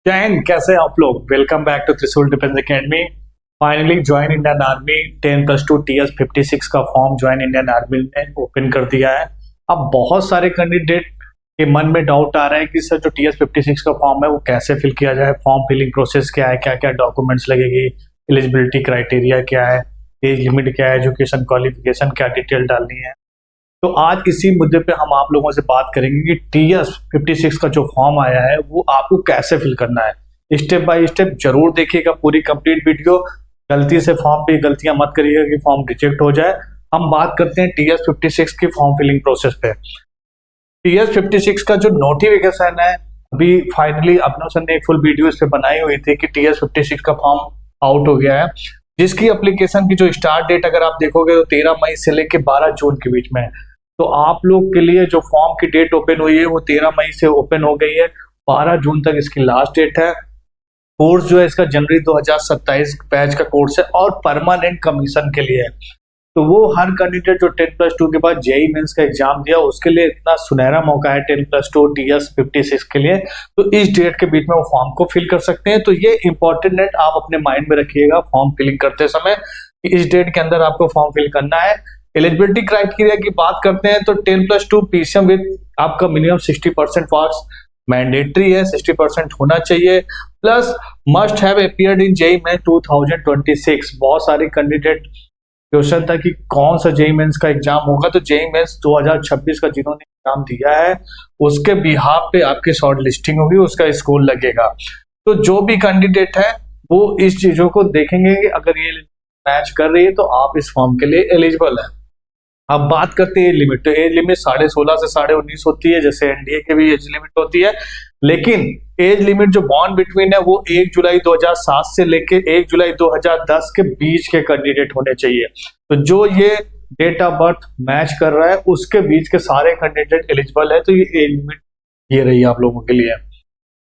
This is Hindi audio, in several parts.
जैन, कैसे हैं आप लोग। वेलकम बैक टू त्रिशूल defence academy. Finally join Indian army 10+2 TS56 का फॉर्म ज्वाइन इंडियन आर्मी ने ओपन कर दिया है। अब बहुत सारे कैंडिडेट के मन में डाउट आ रहा है कि सर जो TS56 का फॉर्म है वो कैसे फिल किया जाए, फॉर्म फिलिंग प्रोसेस क्या है, क्या क्या डॉक्यूमेंट्स लगेगी, एलिजिबिलिटी क्राइटेरिया क्या है, एज लिमिट क्या है, एजुकेशन क्वालिफिकेशन क्या डिटेल डालनी है। तो आज इसी मुद्दे पे हम आप लोगों से बात करेंगे कि TS56 का जो फॉर्म आया है वो आपको कैसे फिल करना है। स्टेप बाय स्टेप जरूर देखिएगा पूरी कंप्लीट वीडियो। गलती से फॉर्म पे गलतियां मत करिएगा कि फॉर्म रिजेक्ट हो जाए। हम बात करते हैं TS56 की फॉर्म फिलिंग प्रोसेस पे। TS56 का जो नोटिफिकेशन है अभी फाइनली अपनों ने एक फुल वीडियो इस पे बनाई हुई थी कि TS56 का फॉर्म आउट हो गया है, जिसकी एप्लीकेशन की जो स्टार्ट डेट अगर आप देखोगे तो 13 मई से लेकर 12 जून के बीच में है। तो आप लोग के लिए जो फॉर्म की डेट ओपन हुई है वो 13 मई से ओपन हो गई है, 12 जून तक इसकी लास्ट डेट है। कोर्स जो है इसका जनवरी 2027 बैच का कोर्स है और परमानेंट कमीशन के लिए है। तो वो हर कैंडिडेट जो 10+2 के बाद जेईई मेंस का एग्जाम दिया उसके लिए इतना सुनहरा मौका है 10+2 TS56 के लिए। तो इस डेट के बीच में वो फॉर्म को फिल कर सकते हैं। तो ये इंपॉर्टेंट डेट आप अपने माइंड में रखिएगा फॉर्म फिलिंग करते समय कि इस डेट के अंदर आपको फॉर्म फिल करना है। एलिजिबिलिटी क्राइटेरिया की बात करते हैं तो 10+2 PCM विद आपका मिनिमम 60% मार्क्स मैंडेटरी है, 60% होना चाहिए, plus must have appeared in JEE Mains 2026। बहुत सारे कैंडिडेट क्वेश्चन था कि कौन सा जेईई मेंस का एग्जाम होगा, तो जेईई मेंस 2026 का जिन्होंने एग्जाम दिया है उसके बिहाफ पे आपकी शॉर्ट लिस्टिंग होगी, उसका स्कोर लगेगा। तो जो भी कैंडिडेट है वो इस चीजों को देखेंगे कि अगर ये मैच कर रही है तो आप इस फॉर्म के लिए एलिजिबल है। अब बात करते हैं एज लिमिट। तो एज लिमिट 16.5 से 19.5 होती है, जैसे एनडीए के भी एज लिमिट होती है। लेकिन एज लिमिट जो बॉन्ड बिटवीन है वो 1 जुलाई 2007 से लेके 1 जुलाई 2010 के बीच के कैंडिडेट होने चाहिए। तो जो ये डेट ऑफ बर्थ मैच कर रहा है उसके बीच के सारे कैंडिडेट एलिजिबल है। तो ये एज लिमिट ये रही आप लोगों के लिए।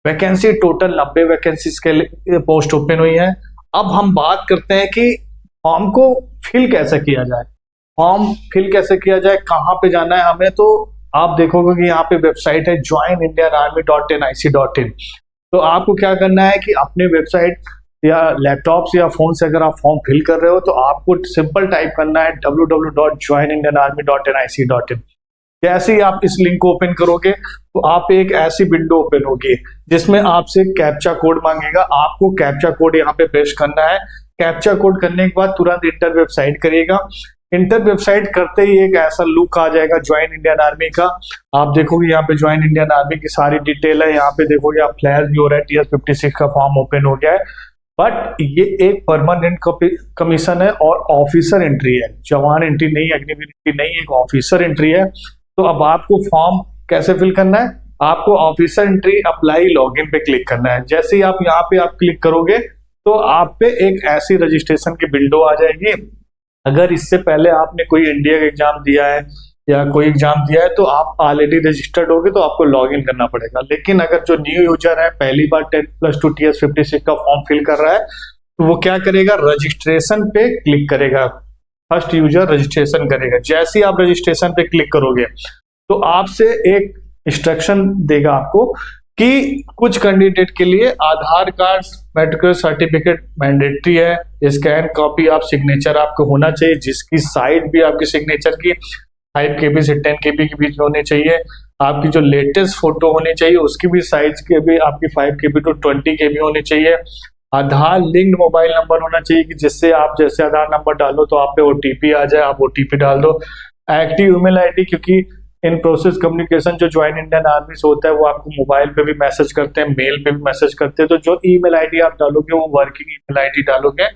वैकेंसी टोटल 90 वैकेंसी के लिए पोस्ट ओपन हुई है। अब हम बात करते हैं कि फॉर्म को फिल कैसे किया जाए। फॉर्म फिल कैसे किया जाए, कहाँ पे जाना है हमें, तो आप देखोगे कि यहाँ पे वेबसाइट है joinindianarmy.nic.in। तो आपको क्या करना है कि अपने वेबसाइट या लैपटॉप से या फोन से अगर आप फॉर्म फिल कर रहे हो तो आपको सिंपल टाइप करना है www.joinindianarmy.nic.in। जैसे ही आप इस लिंक को ओपन करोगे तो आप एक ऐसी विंडो ओपन होगी जिसमें आपसे कैप्चा कोड मांगेगा। आपको कैप्चा कोड यहाँ पे पेस्ट करना है। कैप्चा कोड करने के बाद तुरंत इंटर वेबसाइट करिएगा। इंटर वेबसाइट करते ही एक ऐसा लुक आ जाएगा ज्वाइन इंडियन आर्मी का। आप देखोगे यहाँ पे ज्वाइन इंडियन आर्मी की सारी डिटेल है। यहाँ पे देखोगे आप फ्लैश भी हो रहा है, TS56 का फॉर्म ओपन हो गया है। बट ये एक परमानेंट कमीशन है और ऑफिसर एंट्री है, जवान एंट्री नहीं, अग्निवीर एंट्री नहीं, एक ऑफिसर एंट्री है। तो अब आपको फॉर्म कैसे फिल करना है, आपको ऑफिसर एंट्री अप्लाई लॉगिन पे क्लिक करना है। जैसे ही आप यहाँ पे आप क्लिक करोगे तो आप पे एक ऐसी रजिस्ट्रेशन की विंडो आ जाएगी। अगर इससे पहले आपने कोई इंडिया का एग्जाम दिया है या कोई एग्जाम दिया है तो आप ऑलरेडी रजिस्टर्ड होगे तो आपको लॉग इन करना पड़ेगा। लेकिन अगर जो न्यू यूजर है पहली बार 10+2 TS56 का फॉर्म फिल कर रहा है तो वो क्या करेगा, रजिस्ट्रेशन पे क्लिक करेगा। फर्स्ट यूजर रजिस्ट्रेशन करेगा। जैसे ही आप रजिस्ट्रेशन पे क्लिक करोगे तो आपसे एक इंस्ट्रक्शन देगा आपको कि कुछ कैंडिडेट के लिए आधार कार्ड मेडिकल सर्टिफिकेट मैंडेटरी है, स्कैन कॉपी आप सिग्नेचर आपको होना चाहिए, जिसकी साइज भी आपकी सिग्नेचर की 5 KB से 10 KB के बीच में होनी चाहिए। आपकी जो लेटेस्ट फोटो होनी चाहिए उसकी भी साइज के भी आपकी 5 KB to 20 KB होनी चाहिए। आधार लिंक्ड मोबाइल नंबर होना चाहिए कि जिससे आप जैसे आधार नंबर डालो तो आप पे OTP आ जाए, आप OTP डाल दो। एक्टिव ईमेल आईडी, क्योंकि इन प्रोसेस कम्युनिकेशन जो ज्वाइन इंडियन आर्मी से होता है वो आपको मोबाइल पे भी मैसेज करते हैं, मेल पे भी मैसेज करते हैं। तो जो ईमेल आईडी आप डालोगे वो वर्किंग ईमेल आईडी डालोगे।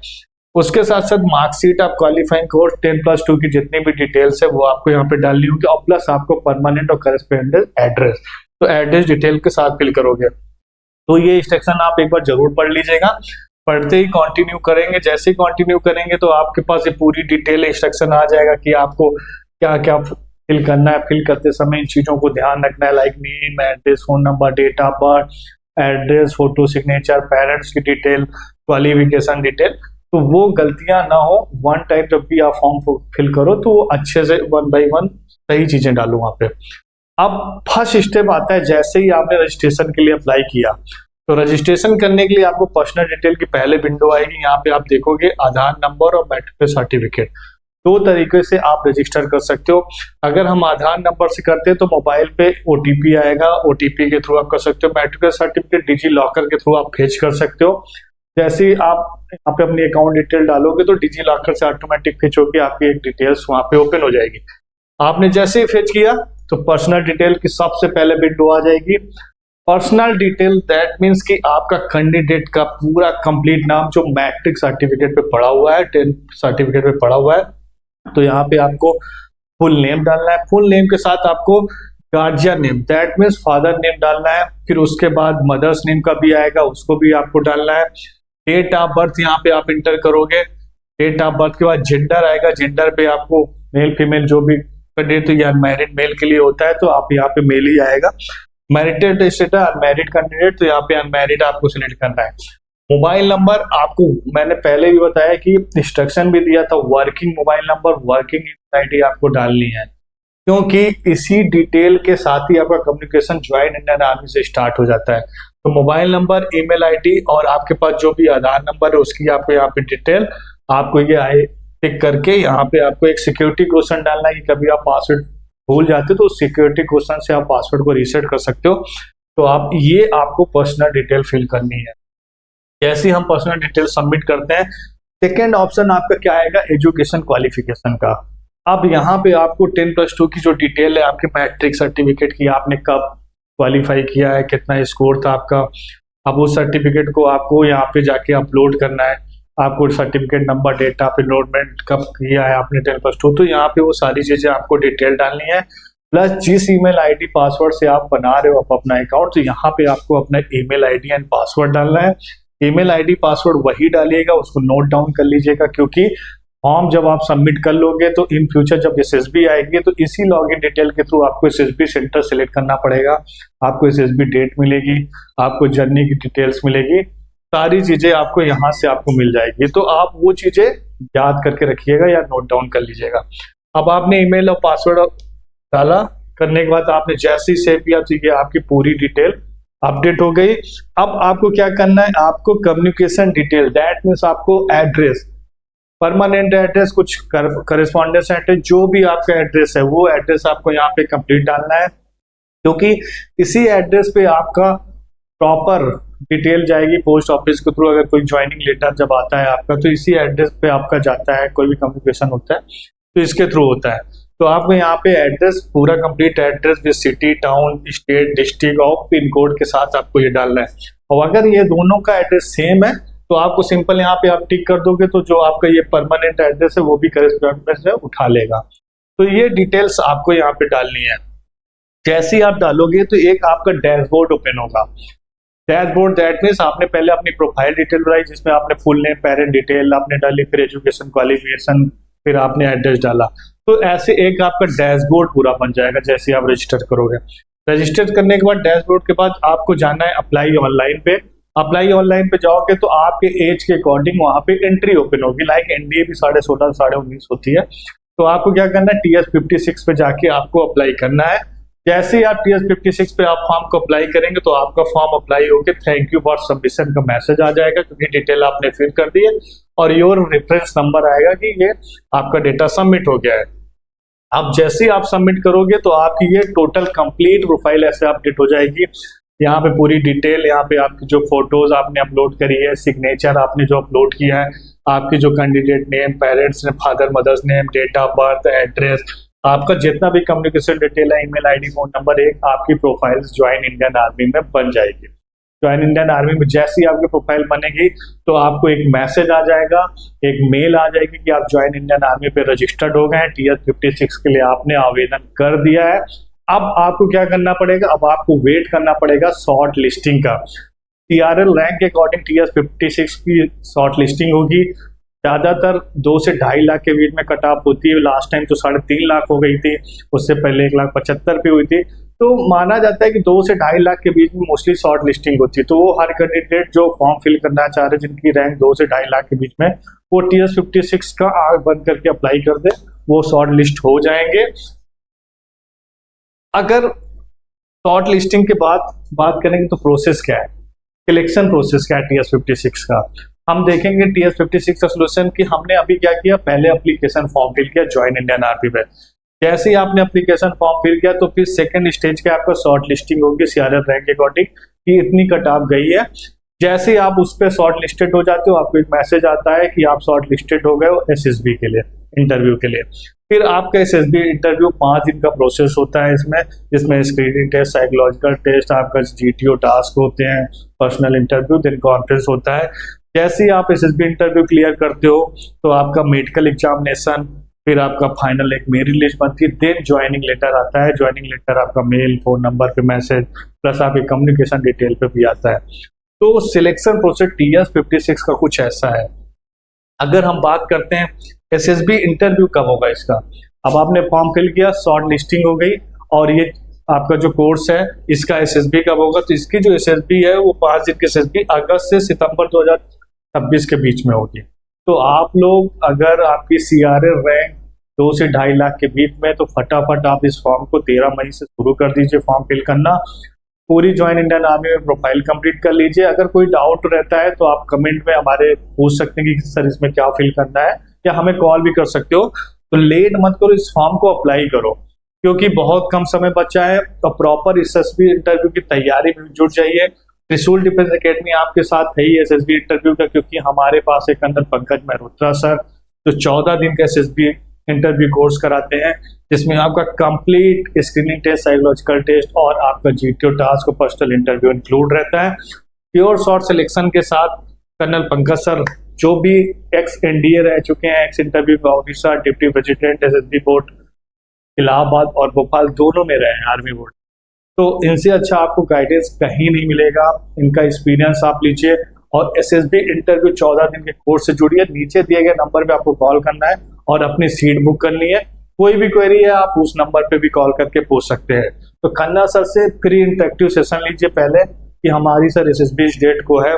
उसके साथ साथ मार्कशीट, आप क्वालिफाइंग कोर्स 10+2 की जितनी भी डिटेल्स है वो आपको यहाँ पे डालनी होगी और प्लस आपको परमानेंट और करेस्पोंडेंट एड्रेस, तो एड्रेस डिटेल के साथ फिल करोगे। तो ये इंस्ट्रक्शन आप एक बार जरूर पढ़ लीजिएगा। पढ़ते ही कंटिन्यू करेंगे, जैसे ही कंटिन्यू करेंगे तो आपके पास ये पूरी डिटेल इंस्ट्रक्शन आ जाएगा कि आपको क्या क्या फिल करना है। फिल करते समय इन चीजों को ध्यान रखना है, like name, address, phone number, date of birth, address, photo, signature, parents की डिटेल, क्वालिफिकेशन डिटेल। तो वो गलतियां ना हो। वन टाइम जब भी आप फॉर्म फिल करो तो वो अच्छे से 1 by 1 सही चीजें डालो वहां पे। अब फर्स्ट स्टेप आता है, जैसे ही आपने रजिस्ट्रेशन के लिए अप्लाई किया तो रजिस्ट्रेशन करने के लिए आपको पर्सनल डिटेल की पहले विंडो आएगी, यहाँ पे आप देखोगे आधार नंबर और मैट्रिक सर्टिफिकेट। दो तरीके से आप रजिस्टर कर सकते हो। अगर हम आधार नंबर से करते हैं तो मोबाइल पे ओटीपी आएगा, ओटीपी के थ्रू आप कर सकते हो। मैट्रिक सर्टिफिकेट डिजी लॉकर के थ्रू आप भेज कर सकते हो। जैसे ही आप यहाँ पे अपनी अकाउंट डिटेल डालोगे तो डिजी लॉकर से ऑटोमेटिक फेच होकर आपकी एक डिटेल्स वहां पे ओपन हो जाएगी। आपने जैसे ही फेच किया तो पर्सनल डिटेल की सबसे पहले विंडो आ जाएगी। पर्सनल डिटेल दैट मीन्स कि आपका कैंडिडेट का पूरा कंप्लीट नाम जो मैट्रिक सर्टिफिकेट पे पड़ा हुआ है, 10th सर्टिफिकेट पे पड़ा हुआ है, तो यहाँ पे आपको फुल नेम डालना है। फुल नेम के साथ आपको guardian name that means father name डालना है। फिर उसके बाद मदर्स नेम का भी आएगा, उसको भी आपको डालना है। डेट ऑफ बर्थ यहाँ पे आप इंटर करोगे। डेट ऑफ बर्थ के बाद जेंडर आएगा, जेंडर पे आपको मेल फीमेल जो भी कैंडिडेट, तो ये अनमैरिड मेल के लिए होता है तो आप यहाँ पे मेल ही आएगा। मैरिटेड स्टेटस अनमैरिड कैंडिडेट, तो यहाँ पे अनमैरिड आपको सिलेक्ट करना है। मोबाइल नंबर आपको मैंने पहले भी बताया कि इंस्ट्रक्शन भी दिया था, working mobile number, working email ID आपको डालनी है, क्योंकि इसी डिटेल के साथ ही आपका कम्युनिकेशन ज्वाइन इंडियन आर्मी से स्टार्ट हो जाता है। तो मोबाइल नंबर, ईमेल आईडी और आपके पास जो भी आधार नंबर है उसकी आपको यहाँ पे डिटेल आपको ये आए टिक करके यहाँ पे आपको एक सिक्योरिटी क्वेश्चन डालना है कि कभी आप पासवर्ड भूल जाते हो तो सिक्योरिटी क्वेश्चन से आप पासवर्ड को रीसेट कर सकते हो। तो आप ये आपको पर्सनल डिटेल फिल करनी है। जैसे हम पर्सनल डिटेल सबमिट करते हैं, सेकेंड ऑप्शन आपका क्या आएगा, एजुकेशन क्वालिफिकेशन का। अब यहाँ पे आपको 10+2 की जो डिटेल है आपके मैट्रिक सर्टिफिकेट की, आपने कब क्वालिफाई किया है, कितना स्कोर था आपका, अब उस सर्टिफिकेट को आपको यहाँ पे जाके अपलोड करना है। आपको certificate number, date of enrolment, कब किया है आपने 10+2, तो यहाँ पे वो सारी चीजें आपको डिटेल डालनी है। प्लस जिस ईमेल आईडी पासवर्ड से आप बना रहे हो अपना अकाउंट, तो यहाँ पे आपको अपना ईमेल आईडी एंड पासवर्ड डालना है। ईमेल आईडी पासवर्ड वही डालिएगा, उसको नोट डाउन कर लीजिएगा, क्योंकि फॉर्म जब आप सबमिट कर लोगे तो इन फ्यूचर जब एसएसबी आएगी तो इसी लॉगिन डिटेल के थ्रू आपको एसएसबी सेंटर सेलेक्ट करना पड़ेगा। आपको एसएसबी डेट मिलेगी, आपको जर्नी की डिटेल्स मिलेगी, सारी चीजें आपको यहाँ से आपको मिल जाएगी। तो आप वो चीजें याद करके रखिएगा या नोट डाउन कर लीजिएगा। अब आपने ईमेल और पासवर्ड डाला करने के बाद आपने जैसे ही सेव किया तो ये आपकी पूरी डिटेल अपडेट हो गई। अब आपको क्या करना है, आपको कम्युनिकेशन डिटेल दैट मीन्स आपको एड्रेस, परमानेंट एड्रेस, कुछ करस्पॉन्डेंस एड्रेस, जो भी आपका एड्रेस है वो एड्रेस आपको यहाँ पे कंप्लीट डालना है, क्योंकि इसी एड्रेस पे आपका प्रॉपर डिटेल जाएगी पोस्ट ऑफिस के थ्रू। अगर कोई ज्वाइनिंग लेटर जब आता है आपका तो इसी एड्रेस पे आपका जाता है, कोई भी कम्युनिकेशन होता है तो इसके थ्रू होता है। तो आपको यहाँ पे एड्रेस, पूरा complete address with city, town, state, district और पिन कोड के साथ आपको ये डालना है। और अगर ये दोनों का एड्रेस सेम है तो आपको सिंपल यहाँ पे आप टिक कर दोगे तो जो आपका ये परमानेंट एड्रेस है वो भी करेस्पॉन्डेंस में उठा लेगा। तो ये डिटेल्स आपको यहाँ पे डालनी है। जैसे ही आप डालोगे तो एक आपका डैशबोर्ड ओपन होगा। डैशबोर्ड दैट मीन्स आपने पहले अपनी प्रोफाइल डिटेल बनाई जिसमें आपने फुल नेम, पेरेंट डिटेल आपने डाली, फिर एजुकेशन क्वालिफिकेशन, फिर आपने एड्रेस डाला। तो ऐसे एक आपका डैशबोर्ड पूरा बन जाएगा जैसे आप रजिस्टर करोगे। रजिस्टर करने के बाद डैशबोर्ड के बाद आपको जाना है अप्लाई ऑनलाइन पे। अप्लाई ऑनलाइन पे जाओगे तो आपके एज के अकॉर्डिंग वहां पे एंट्री ओपन होगी। लाइक एनडीए भी 16.5 19.5 होती है। तो आपको क्या करना है, TS 56 पे जाके आपको अप्लाई करना है। जैसे ही आप TS 56 पे आप फॉर्म को अप्लाई करेंगे तो आपका फॉर्म अप्लाई होकर थैंक यू फॉर सबमिशन का मैसेज आ जाएगा, क्योंकि डिटेल आपने फिल कर दी है और योर रेफरेंस नंबर आएगा कि ये आपका डेटा सबमिट हो गया है। अब जैसे ही आप सबमिट करोगे तो आपकी ये टोटल कंप्लीट प्रोफाइल ऐसे अपडेट हो जाएगी। यहाँ पे पूरी डिटेल, यहाँ पे आपकी जो फोटोज आपने अपलोड करी है, सिग्नेचर आपने जो अपलोड किया है, आपकी जो कैंडिडेट नेम, पेरेंट्स ने, father mother's name, date of birth, address, आपका जितना भी कम्युनिकेशन डिटेल है, ईमेल आईडी, फोन नंबर, एक आपकी प्रोफाइल्स ज्वाइन इंडियन आर्मी में बन जाएगी। ज्वाइन इंडियन आर्मी में जैसे ही आपकी प्रोफाइल बनेगी तो आपको एक मैसेज आ जाएगा, एक मेल आ जाएगी कि आप ज्वाइन इंडियन आर्मी पे रजिस्टर्ड हो गए हैं, TS 56 के लिए आपने आवेदन कर दिया है। अब आपको क्या करना पड़ेगा, अब आपको वेट करना पड़ेगा शॉर्ट लिस्टिंग का। TRL रैंक के अकॉर्डिंग TS 56 की शॉर्ट लिस्टिंग होगी। ज़्यादातर 2 से 2.5 लाख के बीच में कट ऑफ होती है। लास्ट टाइम तो 3.5 लाख हो गई थी, उससे पहले 1,75,000 पे हुई थी। तो माना जाता है कि 2 से 2.5 लाख के बीच में मोस्टली शॉर्ट लिस्टिंग होती है। तो वो हर कैंडिडेट जो फॉर्म फिल करना चाह रहे हैं जिनकी रैंक 2 से 2.5 लाख के बीच में, वो TS 56 का आग बंद करके अप्लाई कर दे, वो शॉर्ट लिस्ट हो जाएंगे। अगर शॉर्ट लिस्टिंग के बाद बात करेंगे तो प्रोसेस क्या है, सिलेक्शन प्रोसेस क्या है TS56 का, हम देखेंगे TS56 का सोल्यूशन कि हमने अभी क्या किया, पहले एप्लीकेशन फॉर्म फिल किया ज्वाइन इंडियन आर्मी में। जैसे ही आपने एप्लीकेशन फॉर्म फिल किया तो फिर सेकंड स्टेज के आपका शॉर्ट लिस्टिंग होगी CRF रैंक के अकॉर्डिंग कि इतनी कट ऑफ गई है। जैसे ही आप उस पर शॉर्ट लिस्टेड हो जाते हो, आपको एक मैसेज आता है कि आप शॉर्ट लिस्टेड हो गए हो SSB के लिए, इंटरव्यू के लिए। फिर आपका SSB इंटरव्यू 5 दिन का प्रोसेस होता है इसमें, जिसमें स्क्रीनिंग टेस्ट, साइकोलॉजिकल टेस्ट, आपका GTO टास्क होते हैं, पर्सनल इंटरव्यू, देन कॉन्फ्रेंस होता है। जैसे ही आप SSB इंटरव्यू क्लियर करते हो तो आपका मेडिकल एग्जामिनेशन, फिर आपका फाइनल एक मेरिट लिस्ट बनती है, देन ज्वाइनिंग लेटर आता है। ज्वाइनिंग लेटर आपका मेल, फोन नंबर पे मैसेज, प्लस आपके कम्युनिकेशन डिटेल पे भी आता है। तो सिलेक्शन प्रोसेस TS56 का कुछ ऐसा है। अगर हम बात करते हैं SSB इंटरव्यू कब होगा इसका, अब आपने फॉर्म फिल किया, शॉर्ट लिस्टिंग हो गई, और ये आपका जो कोर्स है इसका SSB कब होगा, तो इसकी जो SSB है वो 5 दिन की SSB अगस्त से सितंबर 2026 के बीच में होगी। तो आप लोग अगर आपकी CRF रैंक 2 से 2.5 लाख के बीच में, तो फटाफट आप इस फॉर्म को 13 मई से शुरू कर दीजिए फॉर्म फिल करना। पूरी ज्वाइन इंडियन आर्मी में प्रोफाइल कंप्लीट कर लीजिए। अगर कोई डाउट रहता है तो आप कमेंट में हमारे पूछ सकते हैं कि सर इसमें क्या फिल करना है, या हमें कॉल भी कर सकते हो। तो लेट मत करो, इस फॉर्म को अप्लाई करो, क्योंकि बहुत कम समय बचा है। तो प्रॉपर SSB इंटरव्यू की तैयारी में जुट जाइए। त्रिशूल डिफेंस एकेडमी आपके साथ है ही SSB इंटरव्यू का, क्योंकि हमारे पास एक अंदर पंकज मेहरोत्रा सर जो 14 दिन का SSB इंटरव्यू कोर्स कराते हैं, जिसमें आपका complete screening test, psychological test और आपका GTO टास्क और पर्सनल इंटरव्यू इंक्लूड रहता है। प्योर शॉर्ट सिलेक्शन के साथ कर्नल पंकज सर, जो भी एक्स NDA रह चुके हैं, x interview officer, deputy president SSB board Allahabad और भोपाल दोनों में रहे हैं आर्मी बोर्ड, तो इनसे अच्छा आपको गाइडेंस कहीं नहीं मिलेगा। इनका एक्सपीरियंस आप लीजिए और SSB इंटरव्यू 14 दिन के कोर्स से जुड़िए। नीचे दिए गए नंबर पे आपको कॉल करना है और अपनी सीट बुक करनी है। कोई भी क्वेरी है आप उस नंबर पे भी कॉल करके पूछ सकते हैं। तो खन्ना सर से फ्री इंटरेक्टिव सेशन लीजिए पहले कि हमारी सर SSB डेट को है,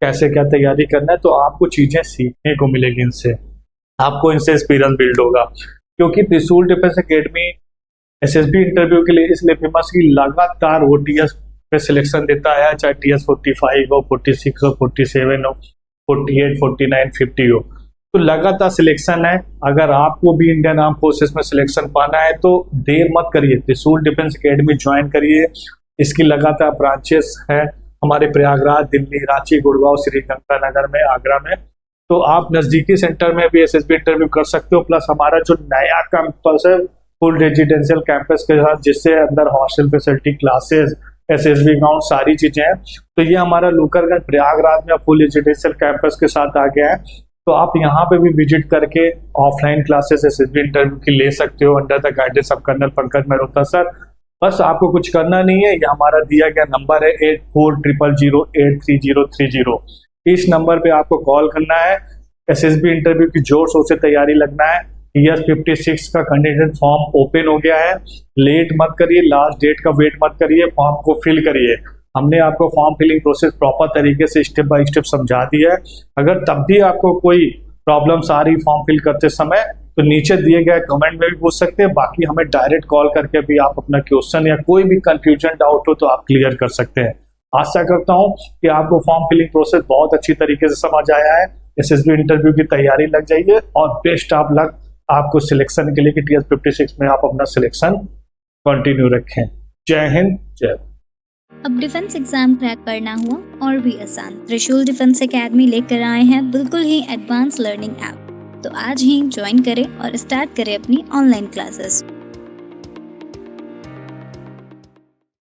कैसे क्या तैयारी करना है, तो आपको चीजें सीखने को मिलेगी इनसे, आपको इनसे एक्सपीरियंस बिल्ड होगा। क्योंकि त्रिशूल डिफेंस एकेडमी SSB इंटरव्यू के लिए इसलिए फेमस की लगातार वो TS पे सिलेक्शन देता है, चाहे TS45 हो, 46 हो, 47 हो, 48, 49, 50 हो, तो लगातार सिलेक्शन है। अगर आपको भी इंडियन आर्म फोर्सेस में सिलेक्शन पाना है तो देर मत करिए, त्रिशूल डिफेंस एकेडमी ज्वाइन करिए। इसकी लगातार ब्रांचेस है हमारे प्रयागराज, दिल्ली, रांची, गुड़गांव, श्रीगंगानगर में, आगरा में। तो आप नजदीकी सेंटर में भी SSB इंटरव्यू कर सकते हो। प्लस हमारा जो नया कैंपस है फुल रेजिडेंशियल कैंपस के साथ, जिससे अंदर hostel facility, classes, SSB ground, सारी चीजें हैं। तो ये हमारा लूकरगंज प्रयागराज में फुल रेजिडेंशियल कैंपस के साथ आ गया है। तो आप यहाँ पे भी विजिट करके ऑफलाइन क्लासेस SSB इंटरव्यू की ले सकते हो under the guidance of colonel Pankaj Mehrotra sir. बस आपको कुछ करना नहीं है, ये हमारा दिया गया नंबर है 8400083030। इस नंबर पे आपको कॉल करना है। SSB इंटरव्यू की जोर शोर से तैयारी लगना है। TS56 का कैंडिडेट फॉर्म ओपन हो गया है, लेट मत करिए, लास्ट डेट का वेट मत करिए, फॉर्म को फिल करिए। हमने आपको फॉर्म फिलिंग प्रोसेस प्रॉपर तरीके से स्टेप बाय स्टेप समझा दिया है। अगर तब भी आपको कोई प्रॉब्लम्स आ रही फॉर्म फिल करते समय, तो नीचे दिए गए कमेंट में भी पूछ सकते हैं। बाकी हमें डायरेक्ट कॉल करके भी आप अपना क्वेश्चन या कोई भी कंफ्यूजन, डाउट हो तो आप क्लियर कर सकते हैं। आशा करता हूं कि आपको फॉर्म फिलिंग प्रोसेस बहुत अच्छी तरीके से समझ आया है। SSB इंटरव्यू की तैयारी लग जाइए और बेस्ट ऑफ लक आपको सिलेक्शन के लिए कि TS56 में आप अपना सिलेक्शन कंटिन्यू रखें। जय हिंद, जय। अब डिफेंस एग्जाम क्रैक करना हुआ और भी आसान, त्रिशूल डिफेंस एकेडमी लेकर आए हैं बिल्कुल ही एडवांस लर्निंग ऐप। तो आज ही ज्वाइन करें और स्टार्ट करें अपनी ऑनलाइन क्लासेस।